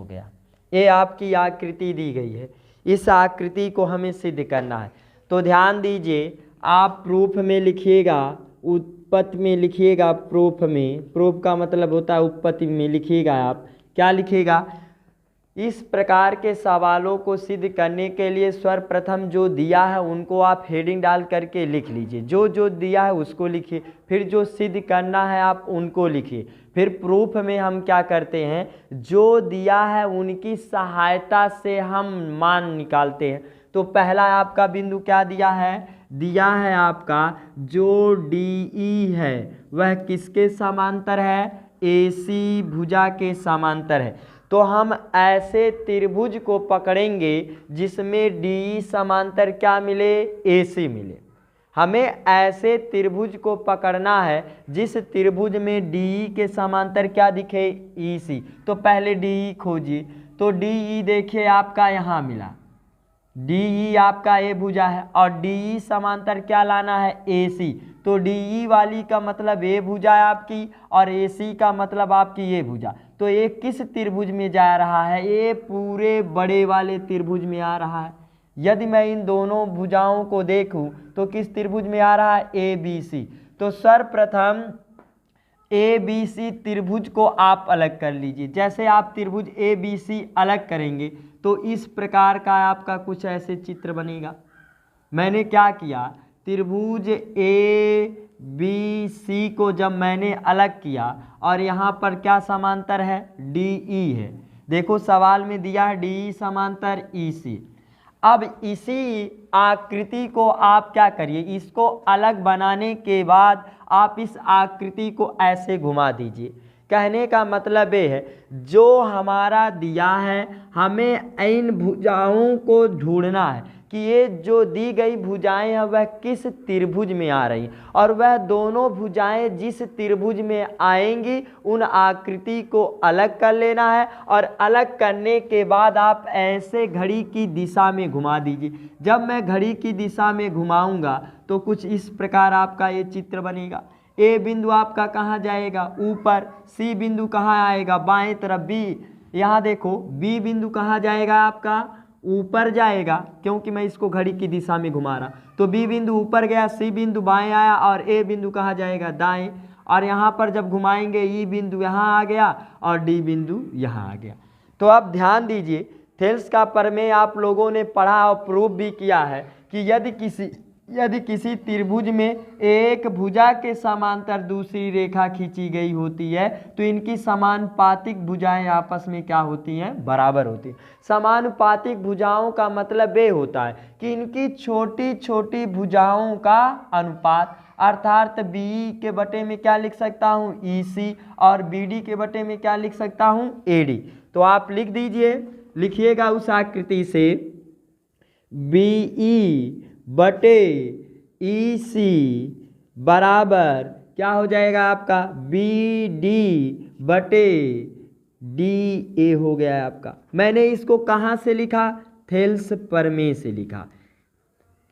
गया। ये आपकी आकृति दी गई है, इस आकृति को हमें सिद्ध करना है। तो ध्यान दीजिए, आप प्रूफ में लिखिएगा, उत्पत्ति में लिखिएगा, प्रूफ में, प्रूफ का मतलब होता है उत्पत्ति में लिखिएगा। आप क्या लिखिएगा, इस प्रकार के सवालों को सिद्ध करने के लिए सर्वप्रथम जो दिया है उनको आप हेडिंग डाल करके लिख लीजिए, जो जो दिया है उसको लिखिए, फिर जो सिद्ध करना है आप उनको लिखिए। फिर प्रूफ में हम क्या करते हैं, जो दिया है उनकी सहायता से हम मान निकालते हैं। तो पहला आपका बिंदु क्या दिया है आपका जो डी है वह किसके समांतर है, AC भुजा के समांतर है। तो हम ऐसे त्रिभुज को पकड़ेंगे जिसमें डी समांतर क्या मिले, AC मिले। हमें ऐसे त्रिभुज को पकड़ना है जिस त्रिभुज में डी के समांतर क्या दिखे, EC। तो पहले डी खोजिए, तो डी देखिए आपका यहाँ मिला, डी आपका ए भुजा है और डी समांतर क्या लाना है, AC। तो डी वाली का मतलब ए भुजा है आपकी और AC का मतलब आपकी ये भुजा। तो ये किस त्रिभुज में जा रहा है, ये पूरे बड़े वाले त्रिभुज में आ रहा है। यदि मैं इन दोनों भुजाओं को देखूं तो किस त्रिभुज में आ रहा है, ABC। तो सर्वप्रथम ABC त्रिभुज को आप अलग कर लीजिए। जैसे आप त्रिभुज ABC अलग करेंगे तो इस प्रकार का आपका कुछ ऐसे चित्र बनेगा। मैंने क्या किया, त्रिभुज ABC को जब मैंने अलग किया और यहाँ पर क्या समांतर है, DE है। देखो सवाल में दिया है DE समांतर EC। अब इसी आकृति को आप क्या करिए, इसको अलग बनाने के बाद आप इस आकृति को ऐसे घुमा दीजिए। कहने का मतलब ये है, जो हमारा दिया है हमें इन भुजाओं को ढूंढना है कि ये जो दी गई भुजाएं हैं वह किस त्रिभुज में आ रही, और वह दोनों भुजाएं जिस त्रिभुज में आएंगी उन आकृति को अलग कर लेना है। और अलग करने के बाद आप ऐसे घड़ी की दिशा में घुमा दीजिए। जब मैं घड़ी की दिशा में घुमाऊंगा तो कुछ इस प्रकार आपका ये चित्र बनेगा। ए बिंदु आपका कहाँ जाएगा, ऊपर। सी बिंदु कहाँ आएगा, बाएं तरफ। बी, यहाँ देखो बी बिंदु कहाँ जाएगा आपका, ऊपर जाएगा, क्योंकि मैं इसको घड़ी की दिशा में घुमा रहा। तो बी बिंदु ऊपर गया, सी बिंदु बाएं आया और ए बिंदु कहाँ जाएगा, दाएं। और यहाँ पर जब घुमाएंगे ई बिंदु यहाँ आ गया और डी बिंदु यहाँ आ गया। तो अब ध्यान दीजिए, थेल्स का प्रमेय आप लोगों ने पढ़ा और प्रूफ भी किया है कि यदि किसी त्रिभुज में एक भुजा के समांतर दूसरी रेखा खींची गई होती है तो इनकी समानुपातिक भुजाएं आपस में क्या होती हैं, बराबर होती हैं। समानुपातिक भुजाओं का मतलब ये होता है कि इनकी छोटी छोटी भुजाओं का अनुपात, अर्थात BE के बटे में क्या लिख सकता हूँ, EC, और BD के बटे में क्या लिख सकता हूँ, AD। तो आप लिख दीजिए, लिखिएगा उस आकृति से, BE बटे EC बराबर क्या हो जाएगा आपका, BD बटे DA हो गया है आपका। मैंने इसको कहाँ से लिखा, थेल्स प्रमेय से लिखा।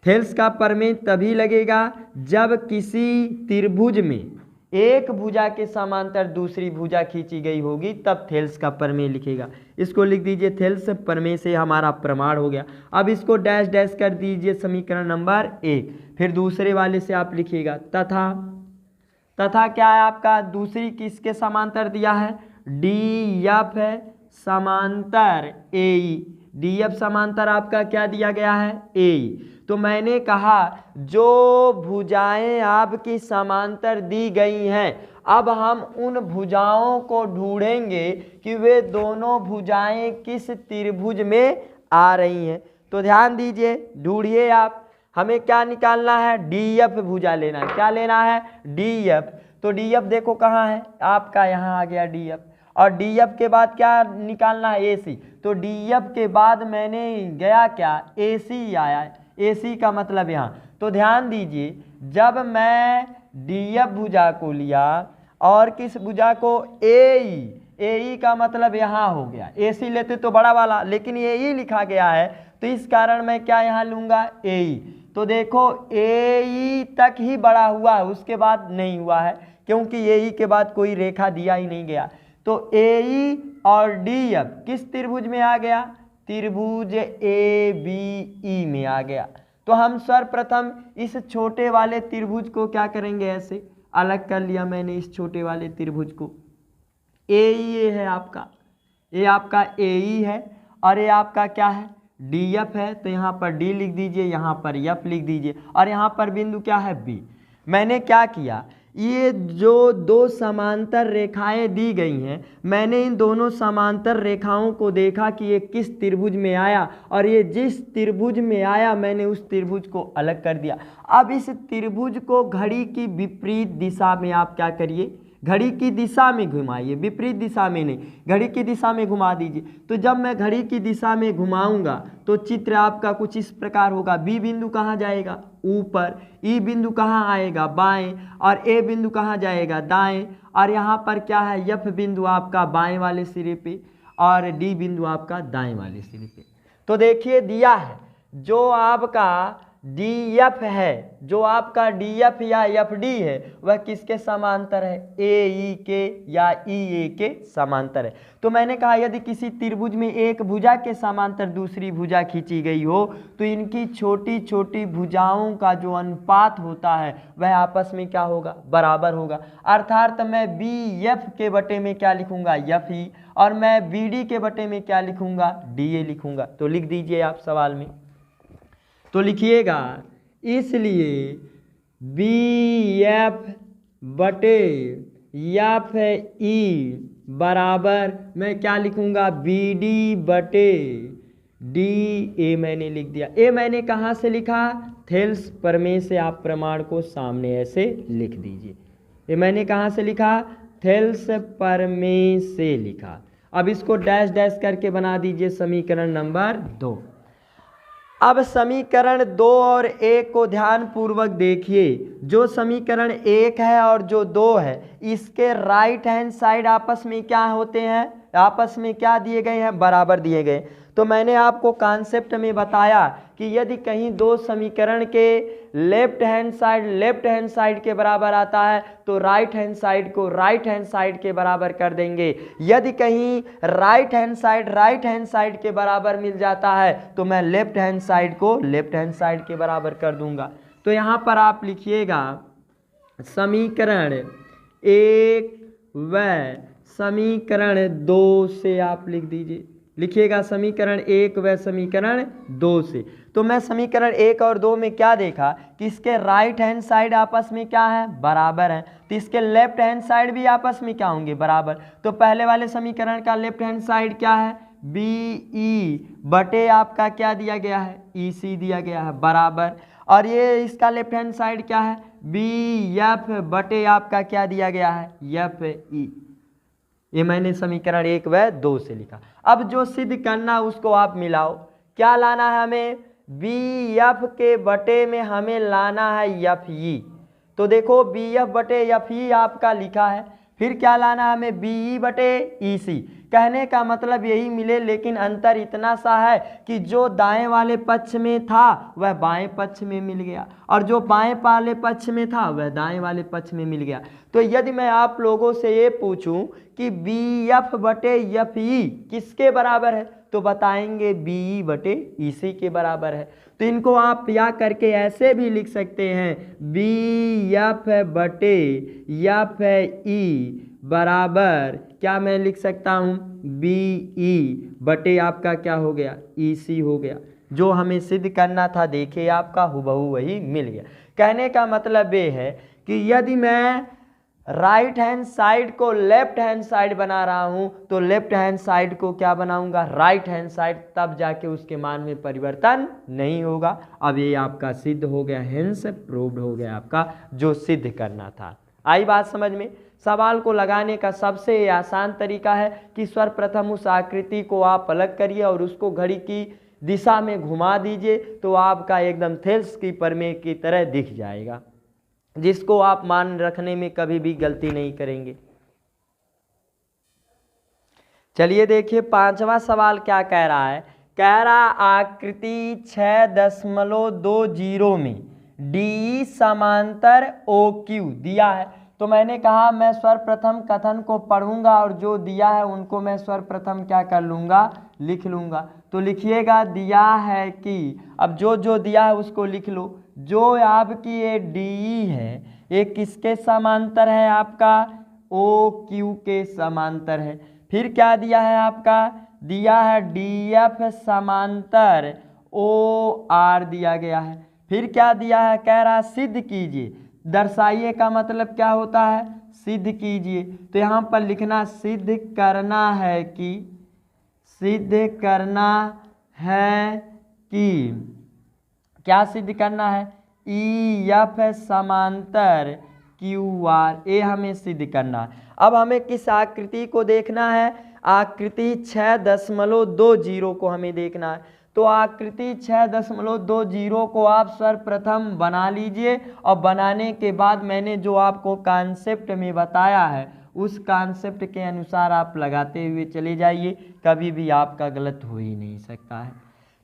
थेल्स का प्रमेय तभी लगेगा जब किसी त्रिभुज में एक भुजा के समांतर दूसरी भुजा खींची गई होगी, तब थेल्स का प्रमेय लिखेगा। इसको लिख दीजिए, थेल्स प्रमेय से हमारा प्रमाण हो गया। अब इसको डैश डैश कर दीजिए समीकरण नंबर 1। फिर दूसरे वाले से आप लिखिएगा तथा क्या है आपका, दूसरी किसके समांतर दिया है, DF है समांतर AE। DF समांतर आपका क्या दिया गया है, AE। तो मैंने कहा जो भुजाएं आपकी समांतर दी गई हैं, अब हम उन भुजाओं को ढूंढेंगे कि वे दोनों भुजाएं किस त्रिभुज में आ रही हैं। तो ध्यान दीजिए, ढूंढिए आप। हमें क्या निकालना है, DF भुजा लेना है। क्या लेना है, DF। तो DF देखो कहाँ है आपका, यहाँ आ गया DF। और DF के बाद क्या निकालना है, AC। तो DF के बाद मैंने गया क्या, AC आया। AC का मतलब यहाँ। तो ध्यान दीजिए, जब मैं DF भुजा को लिया और किस भुजा को, AE का मतलब यहाँ हो गया। AC लेते तो बड़ा वाला, लेकिन AE लिखा गया है तो इस कारण मैं क्या यहाँ लूँगा, AE। तो देखो AE तक ही बड़ा हुआ है, उसके बाद नहीं हुआ है, क्योंकि AE के बाद कोई रेखा दिया ही नहीं गया। तो AE और डी एफ किस त्रिभुज में आ गया? त्रिभुज ए बी ई में आ गया। तो हम सर्वप्रथम इस छोटे वाले त्रिभुज को क्या करेंगे, ऐसे अलग कर लिया मैंने इस छोटे वाले त्रिभुज को। ए ई है आपका, ये आपका ए ई है और ये आपका क्या है? डी एफ है। तो यहाँ पर डी लिख दीजिए, यहाँ पर एफ लिख दीजिए और यहाँ पर बिंदु क्या है? बी। मैंने क्या किया, ये जो दो समांतर रेखाएं दी गई हैं, मैंने इन दोनों समांतर रेखाओं को देखा कि ये किस त्रिभुज में आया, और ये जिस त्रिभुज में आया मैंने उस त्रिभुज को अलग कर दिया। अब इस त्रिभुज को घड़ी की विपरीत दिशा में आप क्या करिए, घड़ी की दिशा में घुमाइए, विपरीत दिशा में नहीं, घड़ी की दिशा में घुमा दीजिए। तो जब मैं घड़ी की दिशा में घुमाऊंगा तो चित्र आपका कुछ इस प्रकार होगा। बी बिंदु कहाँ जाएगा? ऊपर। ई बिंदु कहाँ आएगा? बाएं। और ए बिंदु कहाँ जाएगा? दाएं। और यहाँ पर क्या है? एफ बिंदु आपका बाएं वाले सिरे पे और डी बिंदु आपका दाएं वाले सिरे पे। तो देखिए दिया है जो आपका डी एफ है, जो आपका डी एफ या एफ डी है वह किसके समांतर है? ए ई के या ई ए के समांतर है। तो मैंने कहा यदि किसी त्रिभुज में एक भुजा के समांतर दूसरी भुजा खींची गई हो तो इनकी छोटी छोटी भुजाओं का जो अनुपात होता है वह आपस में क्या होगा? बराबर होगा। अर्थात मैं बी एफ के बटे में क्या लिखूंगा? एफ ई, और मैं बी डी के बटे में क्या लिखूंगा? डी ए लिखूंगा। तो लिख दीजिए आप सवाल में, तो लिखिएगा इसलिए बी एफ बटे एफ ई बराबर मैं क्या लिखूंगा? बी डी बटे डी ए मैंने लिख दिया। ए मैंने कहाँ से लिखा? थेल्स प्रमेय से आप प्रमाण को सामने ऐसे लिख दीजिए। ये मैंने कहाँ से लिखा? थेल्स प्रमेय से लिखा। अब इसको डैश डैश करके बना दीजिए समीकरण नंबर 2। अब समीकरण 2 और 1 को ध्यान पूर्वक देखिए। जो समीकरण 1 है और जो 2 है इसके राइट हैंड साइड आपस में क्या होते हैं? आपस में क्या दिए गए हैं? बराबर दिए गए। तो मैंने आपको कॉन्सेप्ट में बताया कि यदि कहीं दो समीकरण के लेफ्ट हैंड साइड के बराबर आता है तो राइट हैंड साइड को राइट हैंड साइड के बराबर कर देंगे। यदि कहीं राइट हैंड साइड के बराबर मिल जाता है तो मैं लेफ्ट हैंड साइड को लेफ्ट हैंड साइड के बराबर कर दूंगा। तो यहाँ पर आप लिखिएगा समीकरण 1 व समीकरण 2 से आप लिख दीजिए। लिखिएगा समीकरण 1 व समीकरण 2 से। तो मैं समीकरण 1 और 2 में क्या देखा कि इसके राइट हैंड साइड आपस में क्या है? बराबर है। तो इसके लेफ्ट हैंड साइड भी आपस में क्या होंगे? बराबर। तो पहले वाले समीकरण का लेफ्ट हैंड साइड क्या है? बी ई बटे आपका क्या दिया गया है? ई सी दिया गया है, बराबर। और ये इसका लेफ्ट हैंड साइड क्या है? बी एफ बटे आपका क्या दिया गया है? F E. ये मैंने समीकरण 1 व 2 से लिखा। अब जो सिद्ध करना उसको आप मिलाओ। क्या लाना है हमें? बी एफ के बटे में हमें लाना है एफ ई। तो देखो बी एफ बटे एफ ई आपका लिखा है। फिर क्या लाना है हमें? बी ई बटे ई सी। कहने का मतलब यही मिले, लेकिन अंतर इतना सा है कि जो दाएं वाले पक्ष में था वह बाएं पक्ष में मिल गया और जो बाएं वाले पक्ष में था वह दाएं वाले पक्ष में मिल गया। तो यदि मैं आप लोगों से ये पूछूं कि बी एफ बटे एफ ई किसके बराबर है तो बताएंगे बी ई बटे ई सी के बराबर है। तो इनको आप या करके ऐसे भी लिख सकते हैं बी एफ बटे एफ ई बराबर क्या मैं लिख सकता हूँ? बी ई बटे आपका क्या हो गया? ई सी हो गया। जो हमें सिद्ध करना था देखिए आपका हुबहू वही मिल गया। कहने का मतलब ये है कि यदि मैं राइट हैंड साइड को लेफ्ट हैंड साइड बना रहा हूं तो लेफ्ट हैंड साइड को क्या बनाऊंगा? राइट हैंड साइड, तब जाके उसके मान में परिवर्तन नहीं होगा। अब ये आपका सिद्ध हो गया, हेंस प्रूव्ड हो गया आपका जो सिद्ध करना था। आई बात समझ में? सवाल को लगाने का सबसे आसान तरीका है कि सर्वप्रथम उस आकृति को आप अलग करिए और उसको घड़ी की दिशा में घुमा दीजिए तो आपका एकदम थेल्स की प्रमेय की तरह दिख जाएगा, जिसको आप मान रखने में कभी भी गलती नहीं करेंगे। चलिए देखिए 5वां सवाल क्या कह रहा है। कह रहा आकृति 6.20 में डी समांतर ओ क्यू दिया है। तो मैंने कहा मैं सर्वप्रथम कथन को पढ़ूंगा और जो दिया है उनको मैं सर्वप्रथम क्या कर लूँगा, लिख लूँगा। तो लिखिएगा दिया है कि, अब जो दिया है उसको लिख लो। जो आपकी ये डी है ये किसके समांतर है, आपका ओ क्यू के समांतर है। फिर क्या दिया है आपका, दिया है डी एफ समांतर ओ आर दिया गया है। फिर क्या दिया है, कह रहा है सिद्ध कीजिए, दर्शाइए का मतलब क्या होता है, सिद्ध कीजिए। तो यहाँ पर लिखना सिद्ध करना है कि, सिद्ध करना है कि, क्या सिद्ध करना है, ई एफ समांतर क्यू आर, ये हमें सिद्ध करना है। अब हमें किस आकृति को देखना है, आकृति 6.20 को हमें देखना है। तो आकृति 6.20 को आप सर्वप्रथम बना लीजिए और बनाने के बाद मैंने जो आपको कॉन्सेप्ट में बताया है उस कॉन्सेप्ट के अनुसार आप लगाते हुए चले जाइए, कभी भी आपका गलत हो ही नहीं सकता है।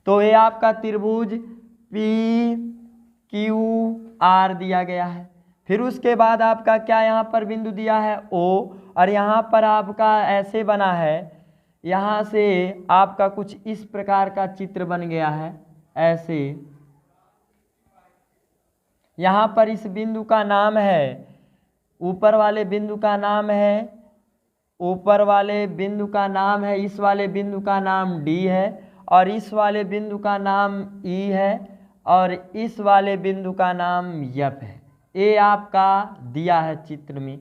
तो ये आपका त्रिभुज पी क्यू आर दिया गया है। फिर उसके बाद आपका क्या यहाँ पर बिंदु दिया है ओ, और यहाँ पर आपका ऐसे बना है, यहाँ से आपका कुछ इस प्रकार का चित्र बन गया है ऐसे। यहाँ पर इस बिंदु का नाम है, ऊपर वाले बिंदु का नाम है, ऊपर वाले बिंदु का नाम है, इस वाले बिंदु का नाम डी है और इस वाले बिंदु का नाम ई है और इस वाले बिंदु का नाम यप है। ये आपका दिया है चित्र में।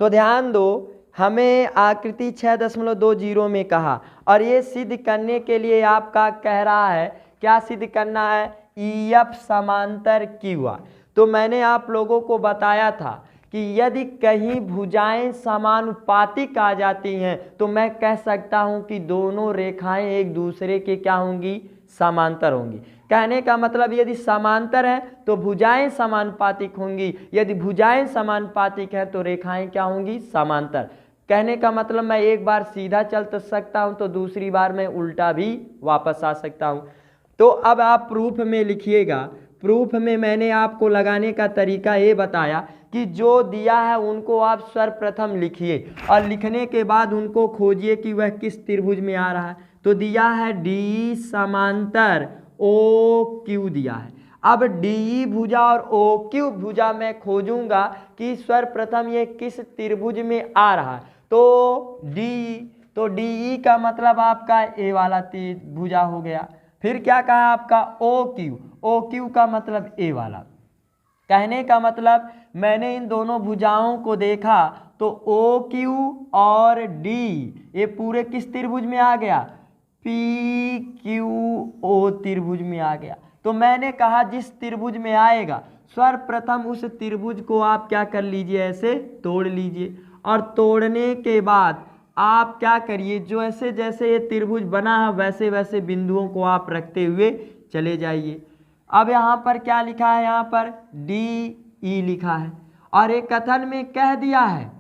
तो ध्यान दो, हमें आकृति 6.20 में कहा और ये सिद्ध करने के लिए आपका कह रहा है, क्या सिद्ध करना है, ई एफ समांतर क्यू आर। तो मैंने आप लोगों को बताया था कि यदि कहीं भुजाएं समानुपातिक आ जाती हैं तो मैं कह सकता हूं कि दोनों रेखाएं एक दूसरे के क्या होंगी, समांतर होंगी। कहने का मतलब यदि समांतर है तो भुजाएं समानुपातिक होंगी, यदि भुजाएं समानुपातिक है तो रेखाएं क्या होंगी, समांतर। कहने का मतलब मैं एक बार सीधा चल सकता हूं तो दूसरी बार मैं उल्टा भी वापस आ सकता हूं। तो अब आप प्रूफ में लिखिएगा। प्रूफ में मैंने आपको लगाने का तरीका ये बताया कि जो दिया है उनको आप सर्वप्रथम लिखिए और लिखने के बाद उनको खोजिए कि वह किस त्रिभुज में आ रहा है। तो दिया है डी समांतर ओ क्यू दिया है। अब डी भुजा और ओ क्यू भुजा मैं खोजूंगा कि सर्वप्रथम ये किस त्रिभुज में आ रहा है। तो डी का मतलब आपका ए वाला भुजा हो गया। फिर क्या कहा आपका ओ क्यू का मतलब ए वाला। कहने का मतलब मैंने इन दोनों भुजाओं को देखा तो ओ क्यू और डी ये पूरे किस त्रिभुज में आ गया, पी क्यू ओ त्रिभुज में आ गया। तो मैंने कहा जिस त्रिभुज में आएगा सर्वप्रथम उस त्रिभुज को आप क्या कर लीजिए, ऐसे तोड़ लीजिए और तोड़ने के बाद आप क्या करिए, जो ऐसे जैसे ये त्रिभुज बना है वैसे वैसे बिंदुओं को आप रखते हुए चले जाइए। अब यहाँ पर क्या लिखा है, यहाँ पर डी ई लिखा है और एक कथन में कह दिया है,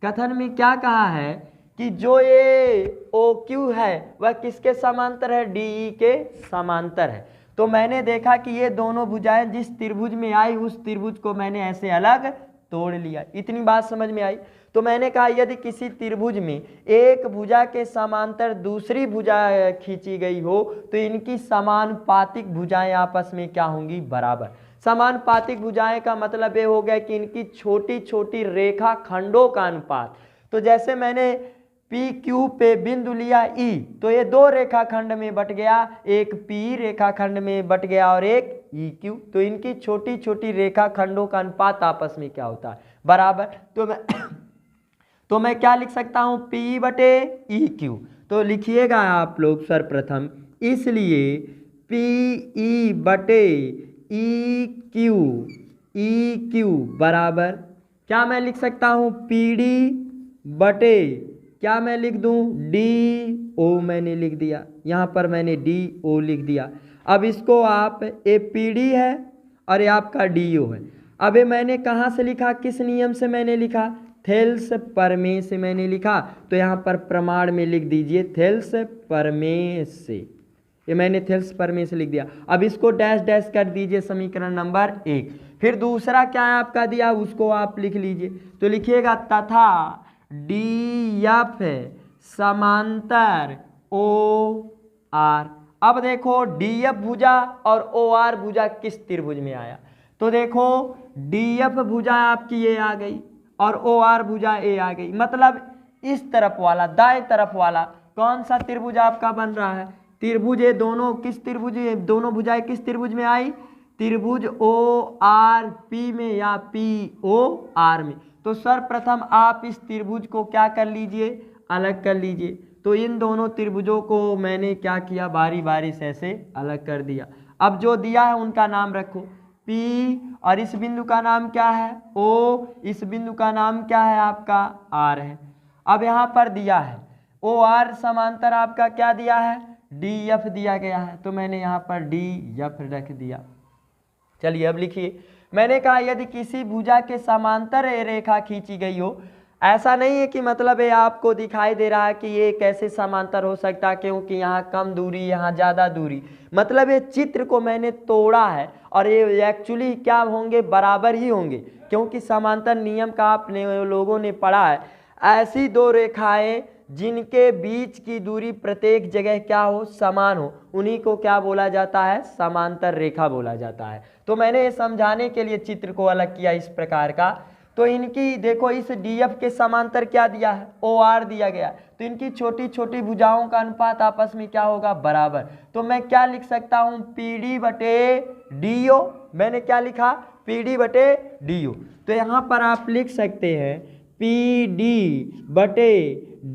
कथन में क्या कहा है कि जो ये ओ क्यू है वह किसके समांतर है, डी ई के समांतर है। तो मैंने देखा कि ये दोनों भुजाएं जिस त्रिभुज में आई उस त्रिभुज को मैंने ऐसे अलग तोड़ लिया। इतनी बात समझ में आई। तो मैंने कहा यदि किसी त्रिभुज में एक भुजा के समांतर दूसरी भुजा खींची गई हो तो इनकी समानुपातिक भुजाएं आपस में क्या होंगी, बराबर। समानुपातिक भुजाएं का मतलब ये हो गया कि इनकी छोटी छोटी रेखा खंडों का अनुपात। तो जैसे मैंने पी क्यू पे बिंदु लिया ई तो ये दो रेखाखंड में बट गया, एक पी रेखाखंड में बट गया और एक ई क्यू। तो इनकी छोटी छोटी रेखाखंडों का अनुपात आपस में क्या होता है, बराबर। तो मैं क्या लिख सकता हूँ, पी बटे ई क्यू। तो लिखिएगा आप लोग सर्वप्रथम, इसलिए पी ई बटे ई क्यू बराबर क्या मैं लिख सकता हूँ, पी डी बटे क्या मैं लिख दूं, डी ओ मैंने लिख दिया, यहाँ पर मैंने डी ओ लिख दिया। अब इसको आप ए पी डी है और ये आपका डी ओ है। अब ये मैंने कहाँ से लिखा, किस नियम से मैंने लिखा, थेल्स प्रमेय से मैंने लिखा। तो यहाँ पर प्रमाण में लिख दीजिए थेल्स प्रमेय से, ये मैंने थेल्स प्रमेय से लिख दिया। अब इसको डैश डैश कर दीजिए समीकरण नंबर 1। फिर दूसरा क्या है आपका दिया उसको आप लिख लीजिए। तो लिखिएगा तथा डी एफ समांतर ओ आर। अब देखो डी एफ भुजा और ओ आर भुजा किस त्रिभुज में आया। तो देखो डी एफ भुजा आपकी ये आ गई और ओ आर भुजा ए आ गई। मतलब इस तरफ वाला दाएं तरफ वाला कौन सा त्रिभुज आपका बन रहा है, त्रिभुज ये दोनों किस त्रिभुज, ये दोनों भुजाएं किस त्रिभुज में आई, त्रिभुज ओ आर पी में या पी ओ आर में। तो सर्वप्रथम आप इस त्रिभुज को क्या कर लीजिए, अलग कर लीजिए। तो इन दोनों त्रिभुजों को मैंने क्या किया, बारी बारी से ऐसे अलग कर दिया। अब जो दिया है उनका नाम रखो P, और इस बिंदु का नाम क्या है O, इस बिंदु का नाम क्या है आपका R है। अब यहाँ पर दिया है OR समांतर आपका क्या दिया है, DF दिया गया है। तो मैंने यहाँ पर DF रख दिया। चलिए अब लिखिए, मैंने कहा यदि किसी भुजा के समांतर रेखा खींची गई हो, ऐसा नहीं है कि मतलब ये आपको दिखाई दे रहा है कि ये कैसे समांतर हो सकता है क्योंकि यहाँ कम दूरी यहाँ ज़्यादा दूरी, मतलब ये चित्र को मैंने तोड़ा है और ये एक्चुअली क्या होंगे, बराबर ही होंगे क्योंकि समांतर नियम का आपने लोगों ने पढ़ा है। ऐसी दो रेखाएं जिनके बीच की दूरी प्रत्येक जगह क्या हो, समान हो, उन्हीं को क्या बोला जाता है, समांतर रेखा बोला जाता है। तो मैंने ये समझाने के लिए चित्र को अलग किया इस प्रकार का। तो इनकी देखो इस DF के समांतर क्या दिया है, OR दिया गया। तो इनकी छोटी छोटी भुजाओं का अनुपात आपस में क्या होगा, बराबर। तो मैं क्या लिख सकता हूँ, PD बटे DO। मैंने क्या लिखा, PD बटे DO। तो यहाँ पर आप लिख सकते हैं PD बटे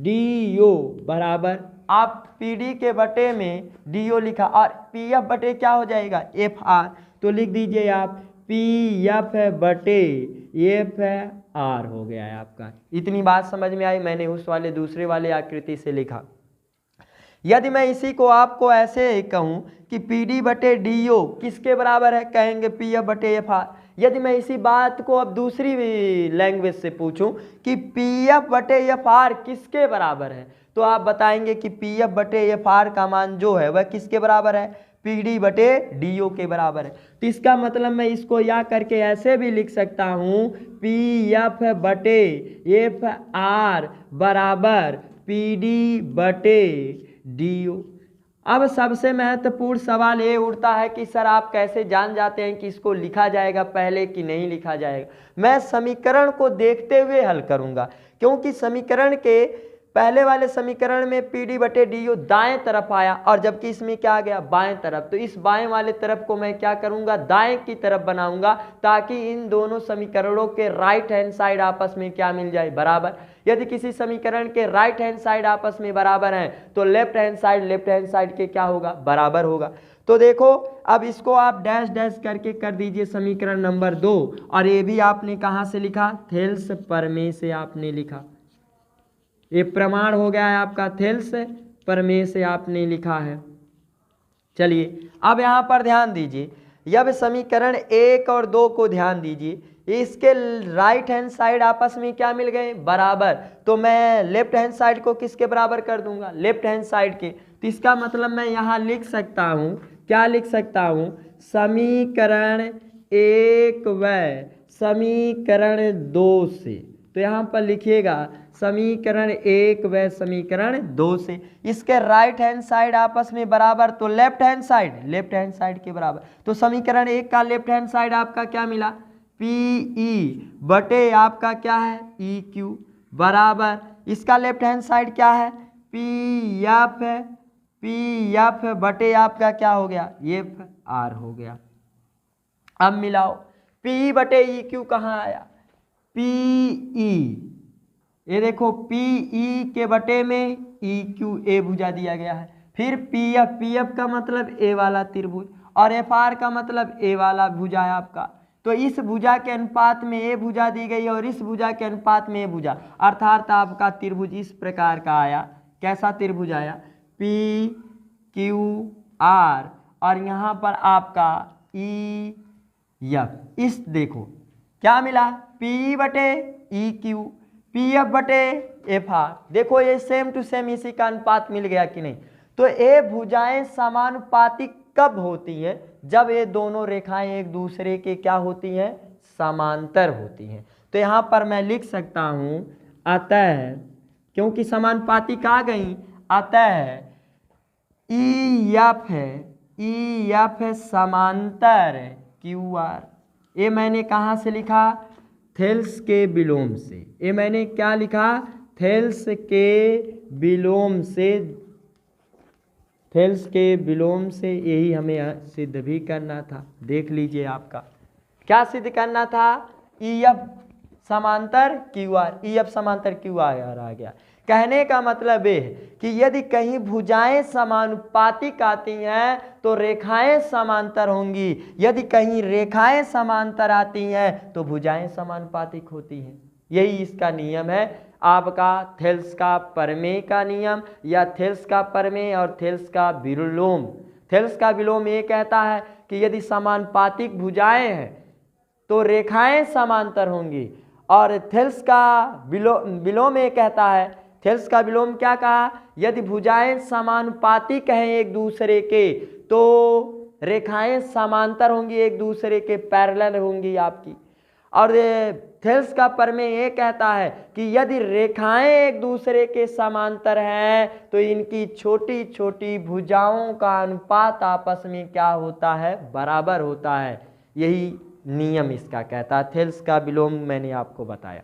DO बराबर, आप PD के बटे में DO लिखा और PF बटे क्या हो जाएगा, FR। तो लिख दीजिए आप PF बटे FR हो गया है आपका। इतनी बात समझ में आई। मैंने उस वाले दूसरे वाले आकृति से लिखा। यदि मैं इसी को आपको ऐसे कहूं कि PD बटे DO किसके बराबर है, कहेंगे PF बटे FR। यदि मैं इसी बात को अब दूसरी लैंग्वेज से पूछूं कि PF बटे FR किसके बराबर है, तो आप बताएंगे कि PF बटे FR का मान जो है वह किसके बराबर है, PD बटे DO के बराबर है। तो इसका मतलब मैं इसको या करके ऐसे भी लिख सकता हूँ PF बटे FR बराबर PD बटे DO। अब सबसे महत्वपूर्ण सवाल ये उठता है कि सर आप कैसे जान जाते हैं कि इसको लिखा जाएगा पहले कि नहीं लिखा जाएगा। मैं समीकरण को देखते हुए हल करूंगा क्योंकि समीकरण के पहले वाले समीकरण में PD बटे DO दाएं तरफ आया और जबकि इसमें क्या आ गया, बाएं तरफ। तो इस बाएं वाले तरफ को मैं क्या करूंगा, दाएं की तरफ बनाऊंगा ताकि इन दोनों समीकरणों के राइट हैंड साइड आपस में क्या मिल जाए, बराबर। यदि किसी समीकरण के राइट हैंड साइड आपस में बराबर हैं तो लेफ्ट हैंड साइड के क्या होगा, बराबर होगा। तो देखो अब इसको आप डैश डैश करके कर दीजिए समीकरण नंबर 2। और ये भी आपने कहाँ से लिखा, थेल्स प्रमेय से आपने लिखा। ये प्रमाण हो गया है आपका, थेल्स प्रमेय से आपने लिखा है। चलिए अब यहाँ पर ध्यान दीजिए, अब समीकरण 1 और 2 को ध्यान दीजिए। इसके राइट हैंड साइड आपस में क्या मिल गए, बराबर। तो मैं लेफ्ट हैंड साइड को किसके बराबर कर दूंगा, लेफ्ट हैंड साइड के। तो इसका मतलब मैं यहाँ लिख सकता हूँ, क्या लिख सकता हूँ, समीकरण 1 व समीकरण 2 से। तो यहाँ पर लिखिएगा समीकरण 1 व समीकरण 2 से। इसके राइट हैंड साइड आपस में बराबर, तो लेफ्ट हैंड साइड के बराबर। तो समीकरण 1 का लेफ्ट हैंड साइड आपका क्या मिला, PE बटे आपका क्या है, EQ बराबर। इसका लेफ्ट हैंड साइड क्या है, PF बटे आपका क्या हो गया, FR हो गया। अब मिलाओ, PE बटे EQ कहाँ आया, PE, ये देखो PE के बटे में EQ A भुजा दिया गया है। फिर PF का मतलब A वाला त्रिभुज और FR का मतलब A वाला भुजा है आपका। तो इस भुजा के अनुपात में A भुजा दी गई और इस भुजा के अनुपात में A भुजा, अर्थात आपका त्रिभुज इस प्रकार का आया। कैसा त्रिभुज आया, PQR और यहाँ पर आपका EF। इस देखो क्या मिला, PE बटे EQ, PF बटे FR। देखो ये सेम टू सेम इसी का अनुपात मिल गया कि नहीं। तो ये भुजाएं समानुपाती कब होती हैं? जब ये दोनों रेखाएं एक दूसरे के क्या होती हैं? समांतर होती हैं। तो यहाँ पर मैं लिख सकता हूँ अतः, क्योंकि समानुपातिक आ गई, अतः EF है समांतर QR। ये मैंने कहाँ से लिखा? थेल्स के विलोम से। ये मैंने क्या लिखा? थेल्स के विलोम से। थेल्स के विलोम से यही हमें सिद्ध भी करना था। देख लीजिए आपका क्या सिद्ध करना था? EF समांतर QR, EF समांतर QR आ गया। कहने का मतलब ये है कि यदि कहीं भुजाएं समानुपातिक आती हैं तो रेखाएं समांतर होंगी, यदि कहीं रेखाएं समांतर आती हैं तो भुजाएं समानुपातिक होती हैं। यही इसका नियम है आपका थेल्स का प्रमेय का नियम, या थेल्स का प्रमेय और थेल्स का विलोम। थेल्स का विलोम ये कहता है कि यदि समानुपातिक भुजाएं हैं तो रेखाएं समांतर होंगी, और थेल्स का विलोम ये कहता है, थेल्स का विलोम क्या कहा? यदि भुजाएं समानुपातिक हैं एक दूसरे के तो रेखाएं समांतर होंगी, एक दूसरे के पैरेलल होंगी आपकी। और थेल्स का प्रमेय ये कहता है कि यदि रेखाएं एक दूसरे के समांतर हैं तो इनकी छोटी छोटी भुजाओं का अनुपात आपस में क्या होता है? बराबर होता है। यही नियम इसका कहता है। थेल्स का विलोम मैंने आपको बताया।